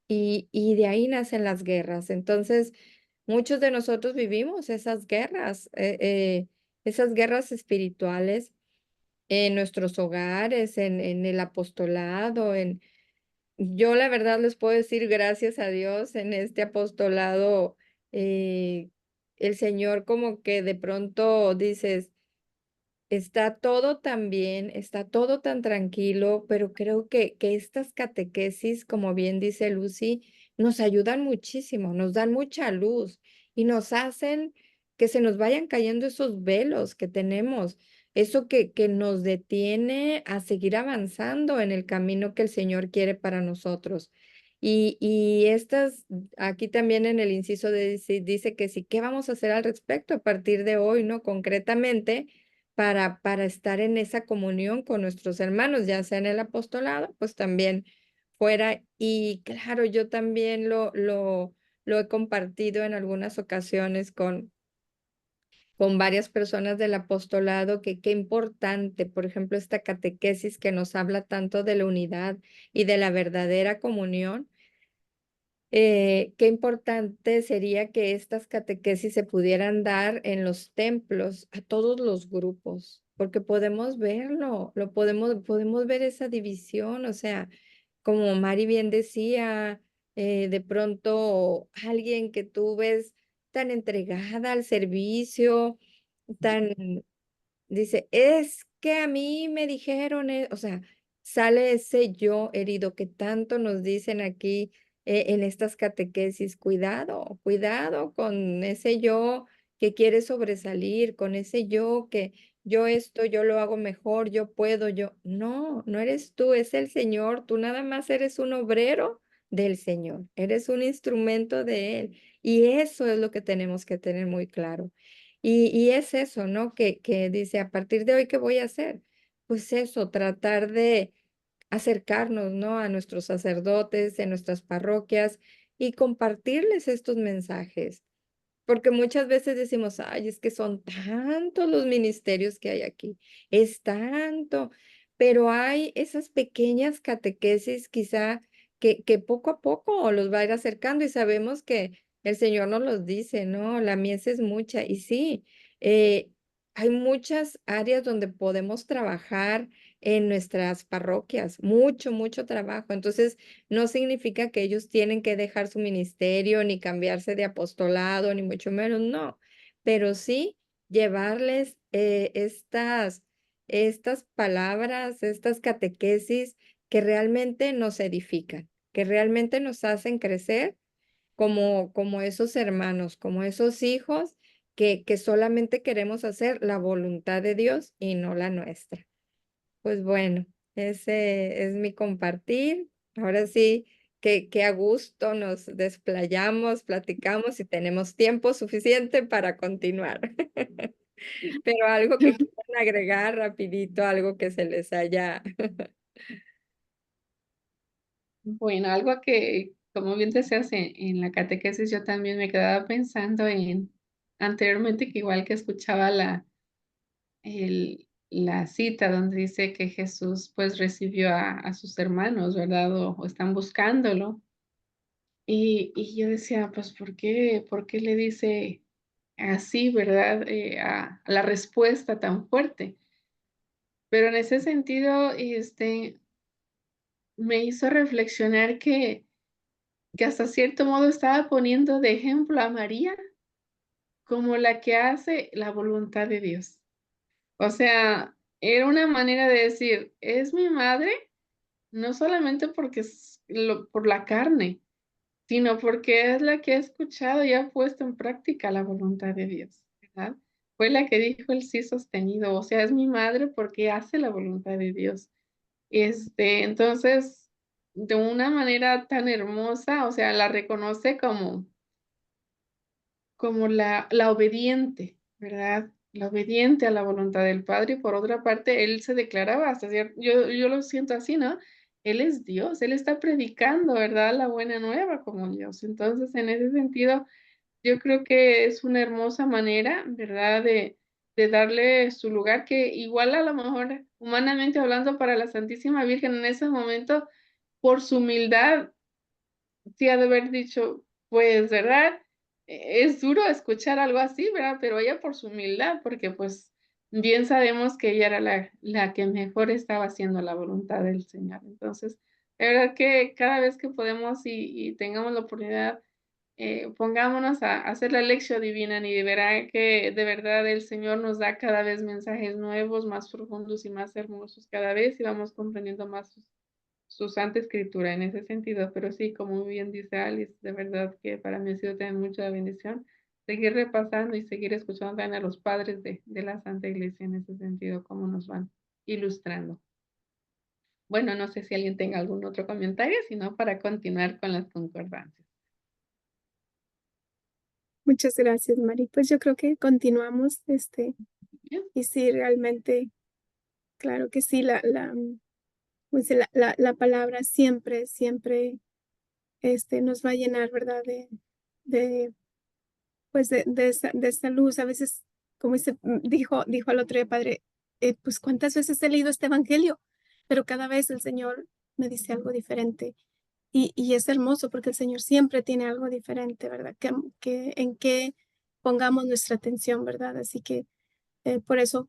Y de ahí nacen las guerras. Entonces, muchos de nosotros vivimos esas guerras espirituales en nuestros hogares, en el apostolado, yo la verdad les puedo decir gracias a Dios en este apostolado, eh, el Señor como que de pronto dices, está todo tan bien, está todo tan tranquilo, pero creo que estas catequesis, como bien dice Lucy, nos ayudan muchísimo, nos dan mucha luz y nos hacen que se nos vayan cayendo esos velos que tenemos, eso que nos detiene a seguir avanzando en el camino que el Señor quiere para nosotros. Y estas, aquí también en el inciso dice que sí, ¿qué vamos a hacer al respecto a partir de hoy, no? Concretamente para estar en esa comunión con nuestros hermanos, ya sea en el apostolado, pues también fuera. Y claro, yo también lo he compartido en algunas ocasiones con varias personas del apostolado, que qué importante, por ejemplo, esta catequesis que nos habla tanto de la unidad y de la verdadera comunión, Qué importante sería que estas catequesis se pudieran dar en los templos a todos los grupos, porque podemos verlo, podemos ver esa división, o sea, como Mari bien decía, de pronto alguien que tú ves tan entregada al servicio, tan, dice, es que a mí me dijeron, o sea, sale ese yo herido que tanto nos dicen aquí en estas catequesis. Cuidado, cuidado con ese yo que quiere sobresalir, con ese yo que yo esto, yo lo hago mejor, yo puedo, yo. No, no eres tú, es el Señor. Tú nada más eres un obrero del Señor, eres un instrumento de Él. Y eso es lo que tenemos que tener muy claro. Y es eso, ¿no? Que dice, a partir de hoy, ¿qué voy a hacer? Pues eso, tratar de acercarnos, ¿no? A nuestros sacerdotes en nuestras parroquias y compartirles estos mensajes. Porque muchas veces decimos, ay, es que son tantos los ministerios que hay aquí, es tanto, pero hay esas pequeñas catequesis quizá que poco a poco los va a ir acercando y sabemos que el Señor nos los dice, ¿no? La mies es mucha y sí, eh, hay muchas áreas donde podemos trabajar en nuestras parroquias, mucho, mucho trabajo. Entonces, no significa que ellos tienen que dejar su ministerio, ni cambiarse de apostolado, ni mucho menos, no, pero sí llevarles estas palabras, estas catequesis que realmente nos edifican, que realmente nos hacen crecer como esos hermanos, como esos hijos que solamente queremos hacer la voluntad de Dios y no la nuestra. Pues bueno, ese es mi compartir. Ahora sí, que a gusto nos desplayamos, platicamos y tenemos tiempo suficiente para continuar. Pero algo que quieran agregar rapidito, algo que se les haya. Bueno, algo que, como bien decías en la catequesis, yo también me quedaba pensando en anteriormente que igual que escuchaba la cita donde dice que Jesús pues recibió a sus hermanos, ¿verdad? O están buscándolo. Y yo decía, pues, por qué le dice así, ¿verdad? A la respuesta tan fuerte. Pero en ese sentido, me hizo reflexionar que hasta cierto modo estaba poniendo de ejemplo a María como la que hace la voluntad de Dios. O sea, era una manera de decir, es mi madre, no solamente porque por la carne, sino porque es la que ha escuchado y ha puesto en práctica la voluntad de Dios, ¿verdad? Fue la que dijo el sí sostenido, o sea, es mi madre porque hace la voluntad de Dios. Entonces, de una manera tan hermosa, o sea, la reconoce como la obediente, ¿verdad? La obediente a la voluntad del Padre, y por otra parte, él se declaraba hasta cier yo lo siento así, ¿no? Él es Dios, él está predicando, ¿verdad? La buena nueva como Dios. Entonces, en ese sentido, yo creo que es una hermosa manera, ¿verdad? De darle su lugar, que igual a lo mejor, humanamente hablando, para la Santísima Virgen en ese momento, por su humildad, sí ha de haber dicho, pues, ¿verdad? Es duro escuchar algo así, ¿verdad? Pero ella por su humildad, porque pues bien sabemos que ella era la que mejor estaba haciendo la voluntad del Señor. Entonces, la verdad que cada vez que podemos y tengamos la oportunidad, pongámonos a hacer la lección divina y de verá que de verdad el Señor nos da cada vez mensajes nuevos, más profundos y más hermosos cada vez y vamos comprendiendo más su Santa Escritura en ese sentido, pero sí, como muy bien dice Alice, de verdad que para mí ha sido también mucha bendición seguir repasando y seguir escuchando también a los padres de la Santa Iglesia en ese sentido, cómo nos van ilustrando. Bueno, no sé si alguien tenga algún otro comentario, sino para continuar con las concordancias. Muchas gracias, Mari. Pues yo creo que continuamos, Bien, y sí, realmente, claro que sí, pues la palabra siempre, siempre, nos va a llenar, ¿verdad? De, pues de esa luz. A veces, como dijo al otro día, padre, pues cuántas veces he leído este evangelio, pero cada vez el Señor me dice algo diferente. Y es hermoso porque el Señor siempre tiene algo diferente, ¿verdad? En qué pongamos nuestra atención, ¿verdad? Así que por eso,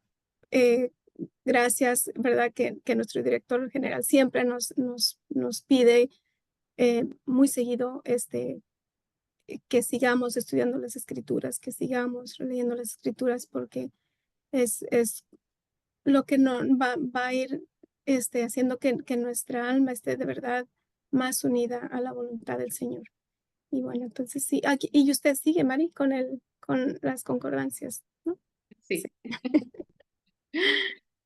gracias, ¿verdad? Que nuestro director general siempre nos pide muy seguido que sigamos estudiando las escrituras, que sigamos leyendo las escrituras, porque es lo que no, va a ir haciendo que nuestra alma esté de verdad más unida a la voluntad del Señor. Y bueno, entonces sí, y usted sigue, Mari, con las concordancias, ¿no? Sí.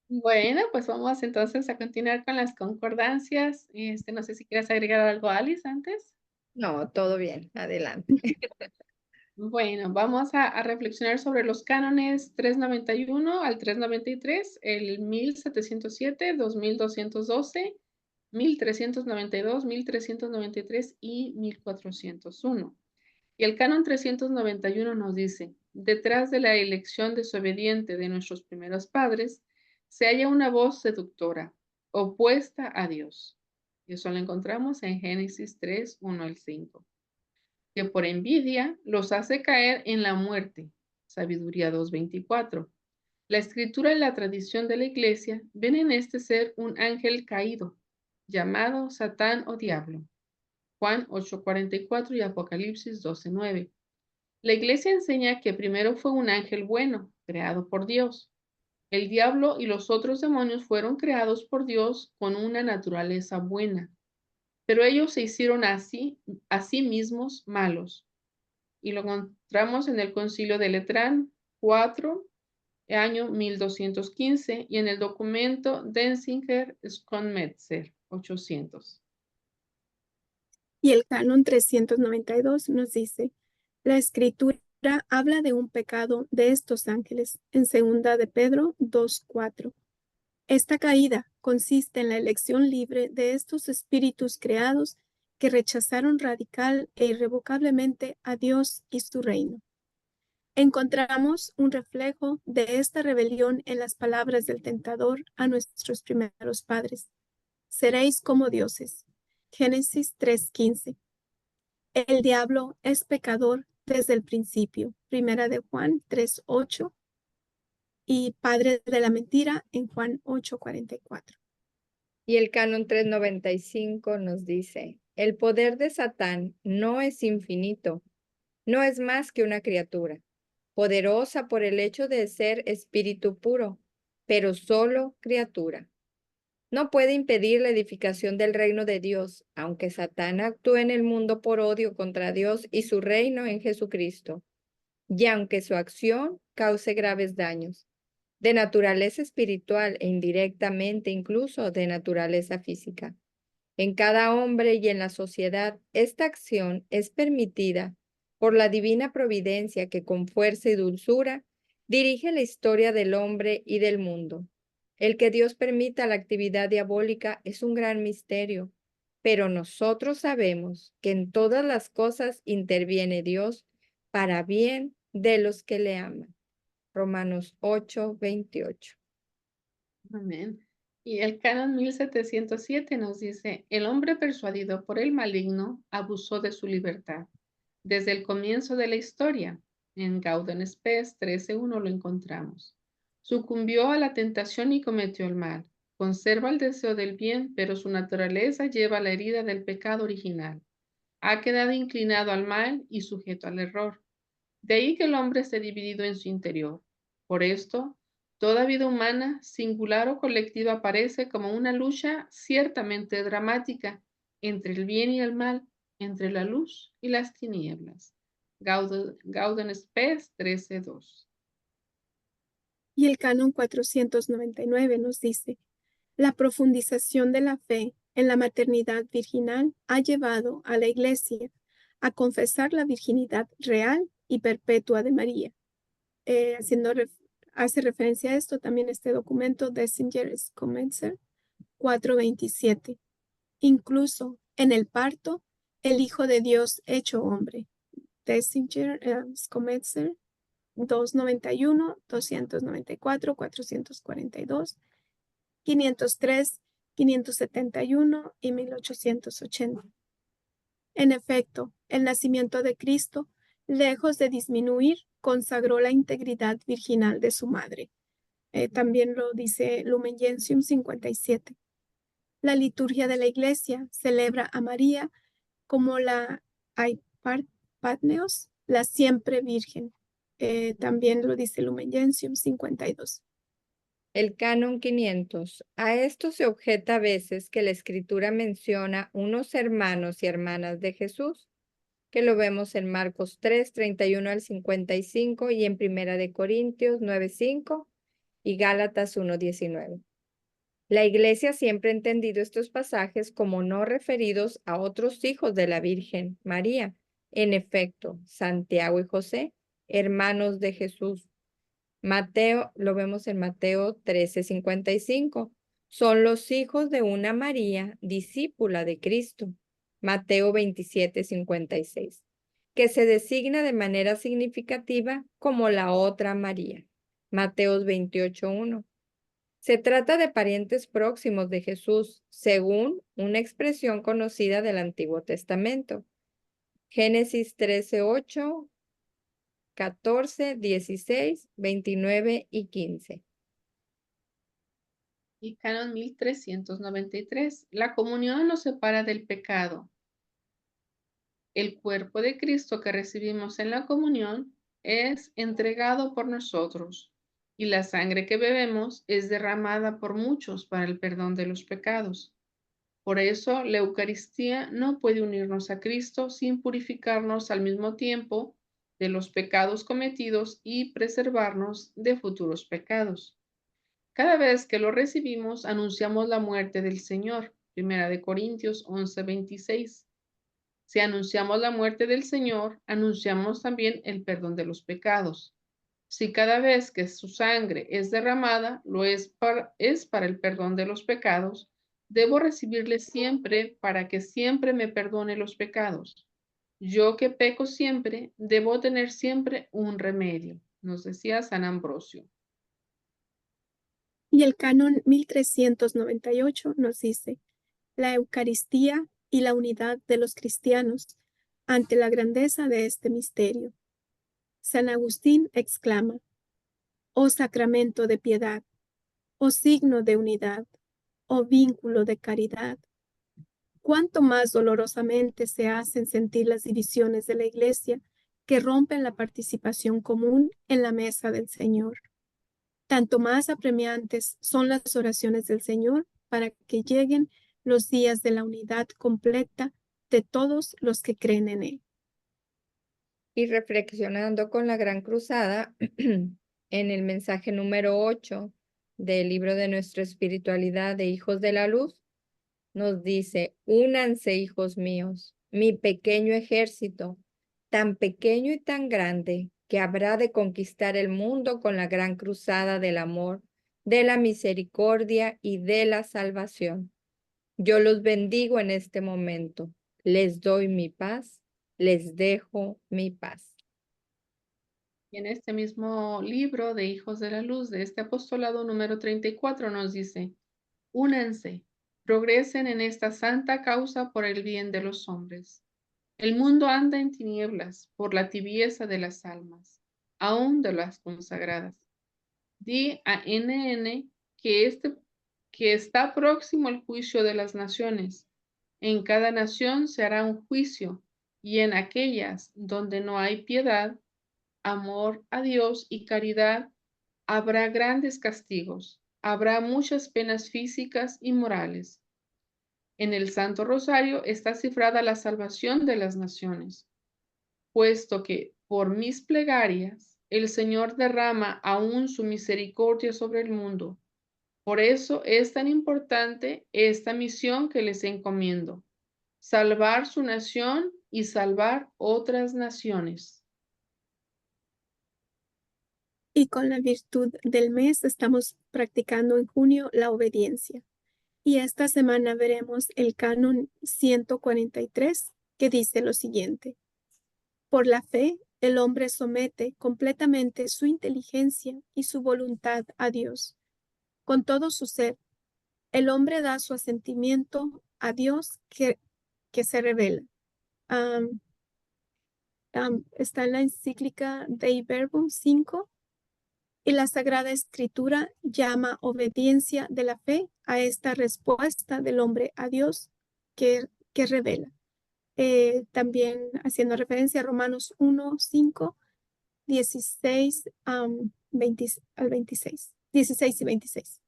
Bueno, pues vamos entonces a continuar con las concordancias. No sé si quieres agregar algo, Alice, antes. No, todo bien, adelante. Bueno, vamos a reflexionar sobre los cánones 391 al 393, el 1707, 2212, 1392, 1393 y 1401. Y el canon 391 nos dice, detrás de la elección desobediente de nuestros primeros padres, se halla una voz seductora, opuesta a Dios. Y eso lo encontramos en Génesis 3, 1 al 5. Que por envidia los hace caer en la muerte. Sabiduría 2:24. La escritura y la tradición de la iglesia ven en este ser un ángel caído, llamado Satán o Diablo. Juan 8:44 y Apocalipsis 12:9. La iglesia enseña que primero fue un ángel bueno, creado por Dios. El diablo y los otros demonios fueron creados por Dios con una naturaleza buena, pero ellos se hicieron a sí mismos malos. Y lo encontramos en el Concilio de Letrán 4, año 1215, y en el documento Denzinger-Schonmetzer 800. Y el canon 392 nos dice, la escritura habla de un pecado de estos ángeles en 2 de Pedro 2:4. Esta caída consiste en la elección libre de estos espíritus creados que rechazaron radical e irrevocablemente a Dios y su reino. Encontramos un reflejo de esta rebelión en las palabras del tentador a nuestros primeros padres. Seréis como dioses. Génesis 3:15. El diablo es pecador desde el principio. Primera de Juan 3:8 y padre de la mentira en Juan 8:44. Y el canon 395 nos dice, el poder de Satán no es infinito, no es más que una criatura, poderosa por el hecho de ser espíritu puro, pero solo criatura. No puede impedir la edificación del reino de Dios, aunque Satán actúe en el mundo por odio contra Dios y su reino en Jesucristo, y aunque su acción cause graves daños, de naturaleza espiritual e indirectamente incluso de naturaleza física. En cada hombre y en la sociedad, esta acción es permitida por la divina providencia que con fuerza y dulzura dirige la historia del hombre y del mundo. El que Dios permita la actividad diabólica es un gran misterio, pero nosotros sabemos que en todas las cosas interviene Dios para bien de los que le aman. Romanos 8:28. Amén. Y el canon 1707 nos dice, el hombre persuadido por el maligno abusó de su libertad. Desde el comienzo de la historia, en Gaudium Spes 13:1 lo encontramos. Sucumbió a la tentación y cometió el mal. Conserva el deseo del bien, pero su naturaleza lleva la herida del pecado original. Ha quedado inclinado al mal y sujeto al error. De ahí que el hombre esté dividido en su interior. Por esto, toda vida humana, singular o colectiva, aparece como una lucha ciertamente dramática entre el bien y el mal, entre la luz y las tinieblas. Gaudium Spes 13:2. Y el canon 499 nos dice, la profundización de la fe en la maternidad virginal ha llevado a la Iglesia a confesar la virginidad real y perpetua de María. Hace referencia a esto también este documento de Denzinger-Schonmetzer 4:27. Incluso en el parto, el Hijo de Dios hecho hombre. Denzinger-Schonmetzer 291, 294, 442, 503, 571 y 1880. En efecto, el nacimiento de Cristo, lejos de disminuir, consagró la integridad virginal de su madre. También lo dice Lumen Gentium 57. La liturgia de la Iglesia celebra a María como la Aipartneos, la siempre virgen. También lo dice Lumen Gentium 52. El canon 500. A esto se objeta a veces que la Escritura menciona unos hermanos y hermanas de Jesús, que lo vemos en Marcos 3, 31 al 55 y en Primera de Corintios 9, 5 y Gálatas 1, 19. La Iglesia siempre ha entendido estos pasajes como no referidos a otros hijos de la Virgen María. En efecto, Santiago y José, hermanos de Jesús. Mateo, lo vemos en Mateo 13, 55. Son los hijos de una María, discípula de Cristo. Mateo 27, 56. Que se designa de manera significativa como la otra María. Mateo 28, 1. Se trata de parientes próximos de Jesús, según una expresión conocida del Antiguo Testamento. Génesis 13, 8, 14, 16, 29 y 15. Y canon 1393. La comunión nos separa del pecado. El cuerpo de Cristo que recibimos en la comunión es entregado por nosotros, y la sangre que bebemos es derramada por muchos para el perdón de los pecados. Por eso, la Eucaristía no puede unirnos a Cristo sin purificarnos al mismo tiempo de los pecados cometidos y preservarnos de futuros pecados. Cada vez que lo recibimos, anunciamos la muerte del Señor. 1 Corintios 11, 26. Si anunciamos la muerte del Señor, anunciamos también el perdón de los pecados. Si cada vez que su sangre es derramada, lo es para el perdón de los pecados, debo recibirle siempre para que siempre me perdone los pecados. Yo que peco siempre, debo tener siempre un remedio, nos decía San Ambrosio. Y el canon 1398 nos dice, la Eucaristía y la unidad de los cristianos ante la grandeza de este misterio. San Agustín exclama, oh sacramento de piedad, oh signo de unidad, oh vínculo de caridad, cuánto más dolorosamente se hacen sentir las divisiones de la Iglesia que rompen la participación común en la mesa del Señor. Tanto más apremiantes son las oraciones del Señor para que lleguen los días de la unidad completa de todos los que creen en Él. Y reflexionando con la Gran Cruzada, en el mensaje número 8 del libro de nuestra espiritualidad de Hijos de la Luz, nos dice, únanse, hijos míos, mi pequeño ejército, tan pequeño y tan grande, que habrá de conquistar el mundo con la gran cruzada del amor, de la misericordia y de la salvación. Yo los bendigo en este momento, les doy mi paz, les dejo mi paz. Y en este mismo libro de Hijos de la Luz, de este apostolado número 34, nos dice, únanse, progresen en esta santa causa por el bien de los hombres. El mundo anda en tinieblas por la tibieza de las almas, aún de las consagradas. Di a NN que está próximo el juicio de las naciones. En cada nación se hará un juicio, y en aquellas donde no hay piedad, amor a Dios y caridad, habrá grandes castigos, habrá muchas penas físicas y morales. En el Santo Rosario está cifrada la salvación de las naciones, puesto que por mis plegarias el Señor derrama aún su misericordia sobre el mundo. Por eso es tan importante esta misión que les encomiendo, salvar su nación y salvar otras naciones. Y con la virtud del mes estamos practicando en junio la obediencia. Y esta semana veremos el canon 143, que dice lo siguiente. Por la fe, el hombre somete completamente su inteligencia y su voluntad a Dios. Con todo su ser, el hombre da su asentimiento a Dios que se revela. Am, está en la encíclica Dei Verbum 5, y la Sagrada Escritura llama obediencia de la fe a esta respuesta del hombre a Dios que revela. También haciendo referencia a Romanos 1, 5, 16 al 26, 16 y 26.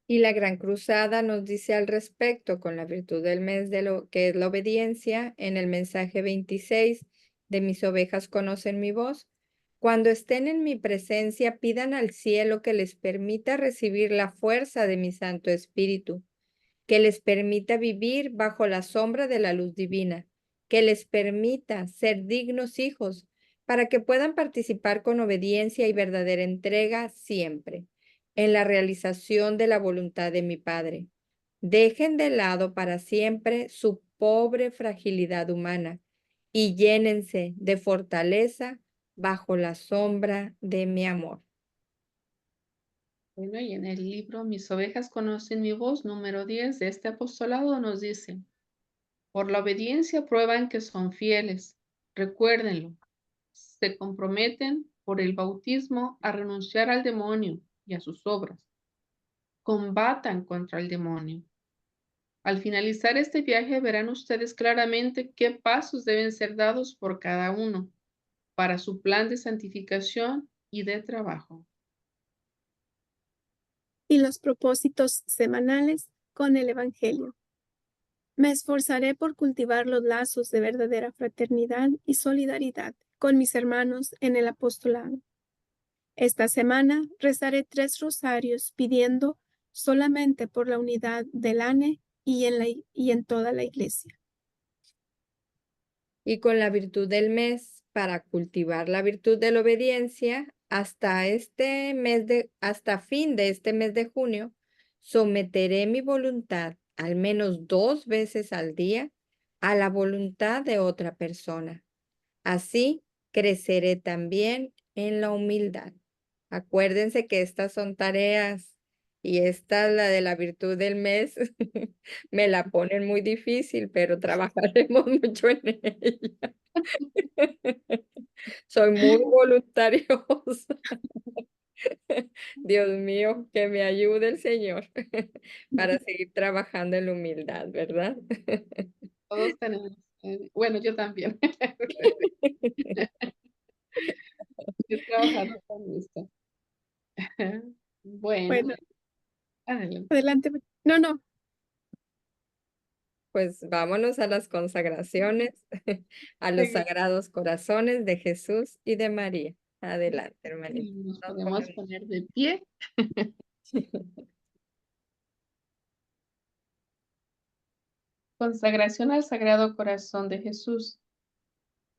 Y la Gran Cruzada nos dice al respecto, con la virtud del mes de lo que es la obediencia, en el mensaje 26 de mis ovejas conocen mi voz. Cuando estén en mi presencia, pidan al cielo que les permita recibir la fuerza de mi Santo Espíritu, que les permita vivir bajo la sombra de la luz divina, que les permita ser dignos hijos, para que puedan participar con obediencia y verdadera entrega siempre en la realización de la voluntad de mi Padre. Dejen de lado para siempre su pobre fragilidad humana y llénense de fortaleza bajo la sombra de mi amor. Bueno, y en el libro Mis ovejas conocen mi voz, número 10 de este apostolado, nos dice: por la obediencia prueban que son fieles. Recuérdenlo. Se comprometen por el bautismo a renunciar al demonio y a sus obras. Combatan contra el demonio. Al finalizar este viaje verán ustedes claramente qué pasos deben ser dados por cada uno para su plan de santificación y de trabajo. Y los propósitos semanales con el Evangelio. Me esforzaré por cultivar los lazos de verdadera fraternidad y solidaridad con mis hermanos en el apostolado. Esta semana rezaré 3 rosarios pidiendo solamente por la unidad del ANE y en toda la iglesia. Y con la virtud del mes, para cultivar la virtud de la obediencia, hasta fin de este mes de junio, someteré mi voluntad al menos 2 veces al día a la voluntad de otra persona. Así creceré también en la humildad. Acuérdense que estas son tareas y esta, la de la virtud del mes, me la ponen muy difícil, pero trabajaremos mucho en ella. Soy muy voluntariosa. Dios mío, que me ayude el Señor para seguir trabajando en la humildad, ¿verdad? Todos tenemos, bueno, yo también. Estoy trabajando con esto. Bueno, Bueno, adelante. adelante. No, Pues vámonos a las consagraciones, a los sagrados corazones de Jesús y de María. Adelante, hermanita. Nos Nos podemos ponemos. poner de pie. Consagración al Sagrado Corazón de Jesús.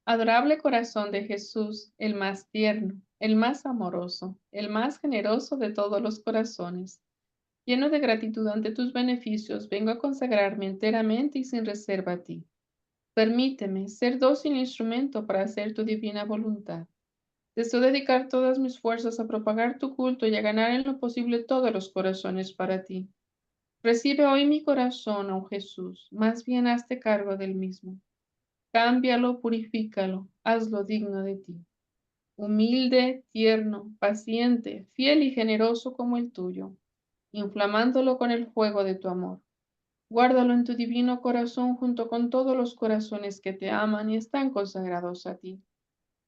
Adorable corazón de Jesús, el más tierno, el más amoroso, el más generoso de todos los corazones. Lleno de gratitud ante tus beneficios, vengo a consagrarme enteramente y sin reserva a ti. Permíteme ser dócil instrumento para hacer tu divina voluntad. Deseo dedicar todas mis fuerzas a propagar tu culto y a ganar en lo posible todos los corazones para ti. Recibe hoy mi corazón, oh Jesús, más bien hazte cargo del mismo. Cámbialo, purifícalo, hazlo digno de ti. Humilde, tierno, paciente, fiel y generoso como el tuyo, inflamándolo con el fuego de tu amor. Guárdalo en tu divino corazón junto con todos los corazones que te aman y están consagrados a ti.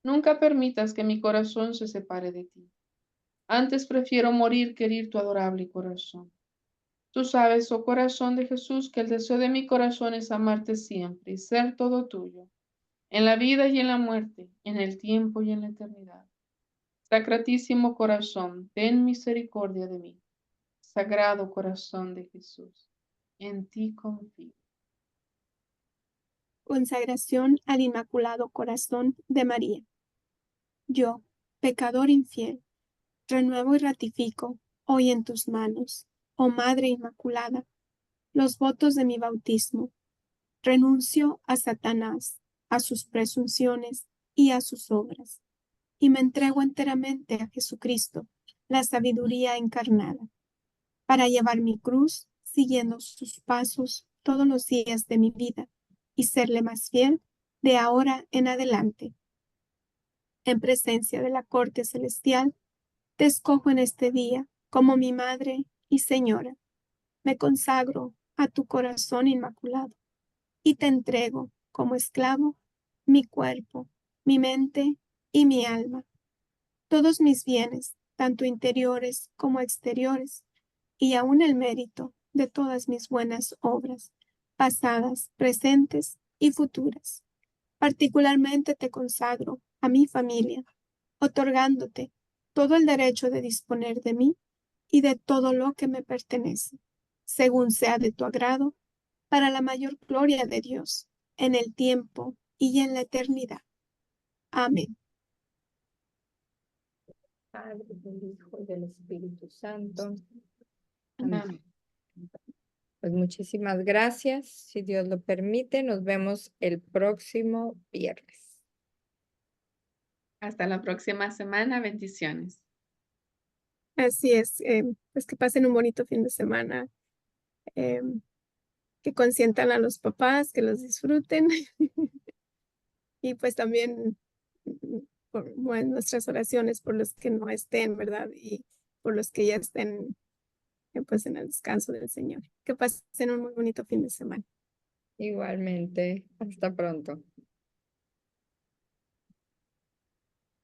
Nunca permitas que mi corazón se separe de ti. Antes prefiero morir que herir tu adorable corazón. Tú sabes, oh corazón de Jesús, que el deseo de mi corazón es amarte siempre y ser todo tuyo, en la vida y en la muerte, en el tiempo y en la eternidad. Sacratísimo corazón, ten misericordia de mí. Sagrado corazón de Jesús, en ti confío. consagración al Inmaculado Corazón de María. Yo, pecador infiel, renuevo y ratifico hoy en tus manos, oh Madre Inmaculada, los votos de mi bautismo. Renuncio a Satanás, a sus presunciones y a sus obras, y me entrego enteramente a Jesucristo, la sabiduría encarnada, para llevar mi cruz siguiendo sus pasos todos los días de mi vida y serle más fiel de ahora en adelante. En presencia de la corte celestial, te escojo en este día como mi madre y señora. Me consagro a tu corazón inmaculado y te entrego como esclavo mi cuerpo, mi mente y mi alma, todos mis bienes, tanto interiores como exteriores, y aún el mérito de todas mis buenas obras, pasadas, presentes y futuras. Particularmente te consagro a mi familia, otorgándote todo el derecho de disponer de mí y de todo lo que me pertenece, según sea de tu agrado, para la mayor gloria de Dios, en el tiempo y en la eternidad. Amén. Padre, del Hijo y del Espíritu Santo. Amén. Amén. Pues muchísimas gracias. Si Dios lo permite, nos vemos el próximo viernes. Hasta la próxima semana. Bendiciones. Así es, pues que pasen un bonito fin de semana, que consientan a los papás, que los disfruten y pues también bueno, nuestras oraciones por los que no estén, ¿verdad? Y por los que ya estén pues en el descanso del Señor. Que pasen un muy bonito fin de semana. Igualmente, hasta pronto.